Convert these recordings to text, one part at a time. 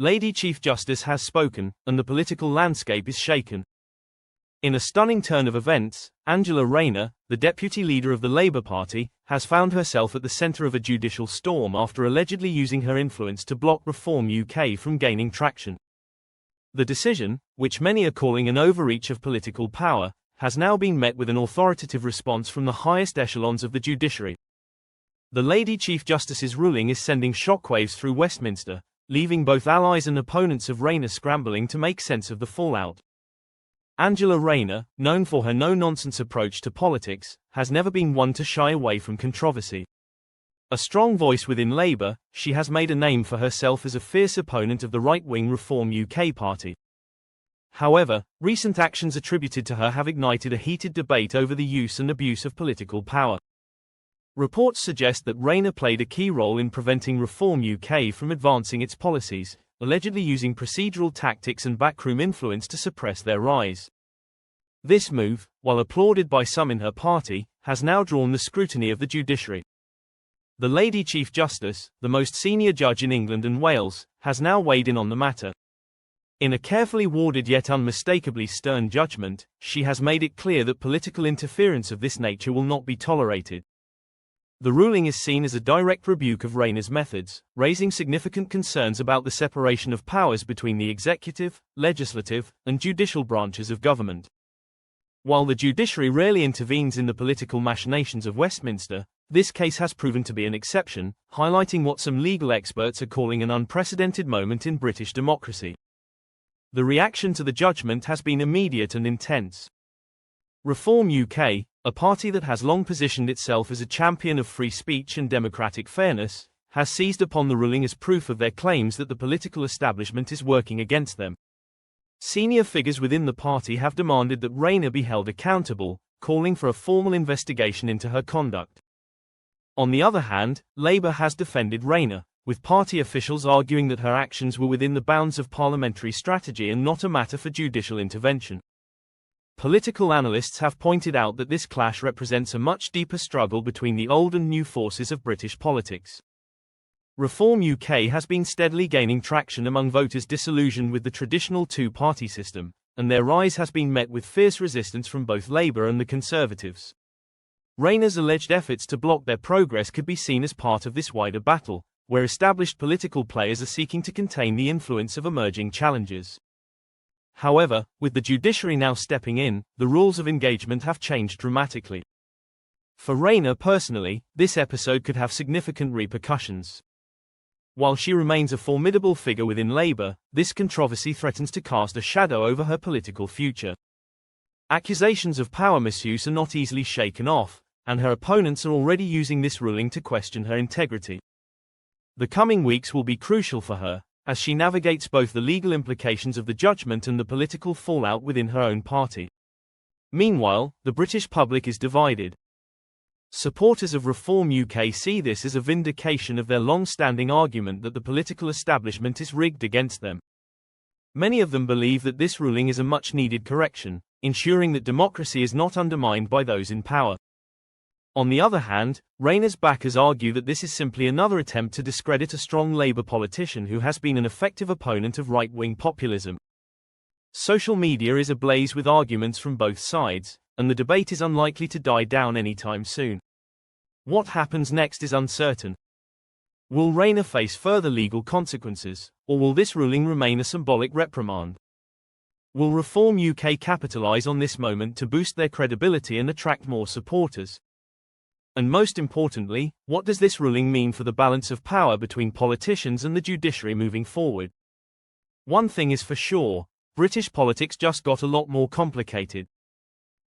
Lady Chief Justice has spoken, and the political landscape is shaken. In a stunning turn of events, Angela Rayner, the deputy leader of the Labour Party, has found herself at the centre of a judicial storm after allegedly using her influence to block Reform UK from gaining traction. The decision, which many are calling an overreach of political power, has now been met with an authoritative response from the highest echelons of the judiciary. The Lady Chief Justice's ruling is sending shockwaves through Westminster, leaving both allies and opponents of Rayner scrambling to make sense of the fallout. Angela Rayner, known for her no-nonsense approach to politics, has never been one to shy away from controversy. A strong voice within Labour, she has made a name for herself as a fierce opponent of the right-wing Reform UK party. However, recent actions attributed to her have ignited a heated debate over the use and abuse of political power. Reports suggest that Rayner played a key role in preventing Reform UK from advancing its policies, allegedly using procedural tactics and backroom influence to suppress their rise. This move, while applauded by some in her party, has now drawn the scrutiny of the judiciary. The Lady Chief Justice, the most senior judge in England and Wales, has now weighed in on the matter. In a carefully worded yet unmistakably stern judgment, she has made it clear that political interference of this nature will not be tolerated. The ruling is seen as a direct rebuke of Rayner's methods, raising significant concerns about the separation of powers between the executive, legislative, and judicial branches of government. While the judiciary rarely intervenes in the political machinations of Westminster, this case has proven to be an exception, highlighting what some legal experts are calling an unprecedented moment in British democracy. The reaction to the judgment has been immediate and intense. Reform UK, a party that has long positioned itself as a champion of free speech and democratic fairness, has seized upon the ruling as proof of their claims that the political establishment is working against them. Senior figures within the party have demanded that Rayner be held accountable, calling for a formal investigation into her conduct. On the other hand, Labour has defended Rayner, with party officials arguing that her actions were within the bounds of parliamentary strategy and not a matter for judicial intervention. Political analysts have pointed out that this clash represents a much deeper struggle between the old and new forces of British politics. Reform UK has been steadily gaining traction among voters disillusioned with the traditional two-party system, and their rise has been met with fierce resistance from both Labour and the Conservatives. Rayner's alleged efforts to block their progress could be seen as part of this wider battle, where established political players are seeking to contain the influence of emerging challengers. However, with the judiciary now stepping in, the rules of engagement have changed dramatically. For Rayner personally, this episode could have significant repercussions. While she remains a formidable figure within Labour, this controversy threatens to cast a shadow over her political future. Accusations of power misuse are not easily shaken off, and her opponents are already using this ruling to question her integrity. The coming weeks will be crucial for her, as she navigates both the legal implications of the judgment and the political fallout within her own party. Meanwhile, the British public is divided. Supporters of Reform UK see this as a vindication of their long-standing argument that the political establishment is rigged against them. Many of them believe that this ruling is a much-needed correction, ensuring that democracy is not undermined by those in power. On the other hand, Rayner's backers argue that this is simply another attempt to discredit a strong Labour politician who has been an effective opponent of right-wing populism. Social media is ablaze with arguments from both sides, and the debate is unlikely to die down anytime soon. What happens next is uncertain. Will Rayner face further legal consequences, or will this ruling remain a symbolic reprimand? Will Reform UK capitalise on this moment to boost their credibility and attract more supporters? And most importantly, what does this ruling mean for the balance of power between politicians and the judiciary moving forward? One thing is for sure, British politics just got a lot more complicated.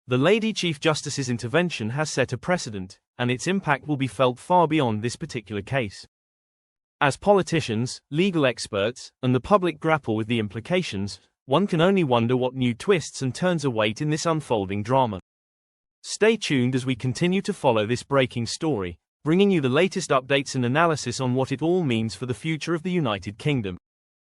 The Lady Chief Justice's intervention has set a precedent, and its impact will be felt far beyond this particular case. As politicians, legal experts, and the public grapple with the implications, one can only wonder what new twists and turns await in this unfolding drama. Stay tuned as we continue to follow this breaking story, bringing you the latest updates and analysis on what it all means for the future of the United Kingdom.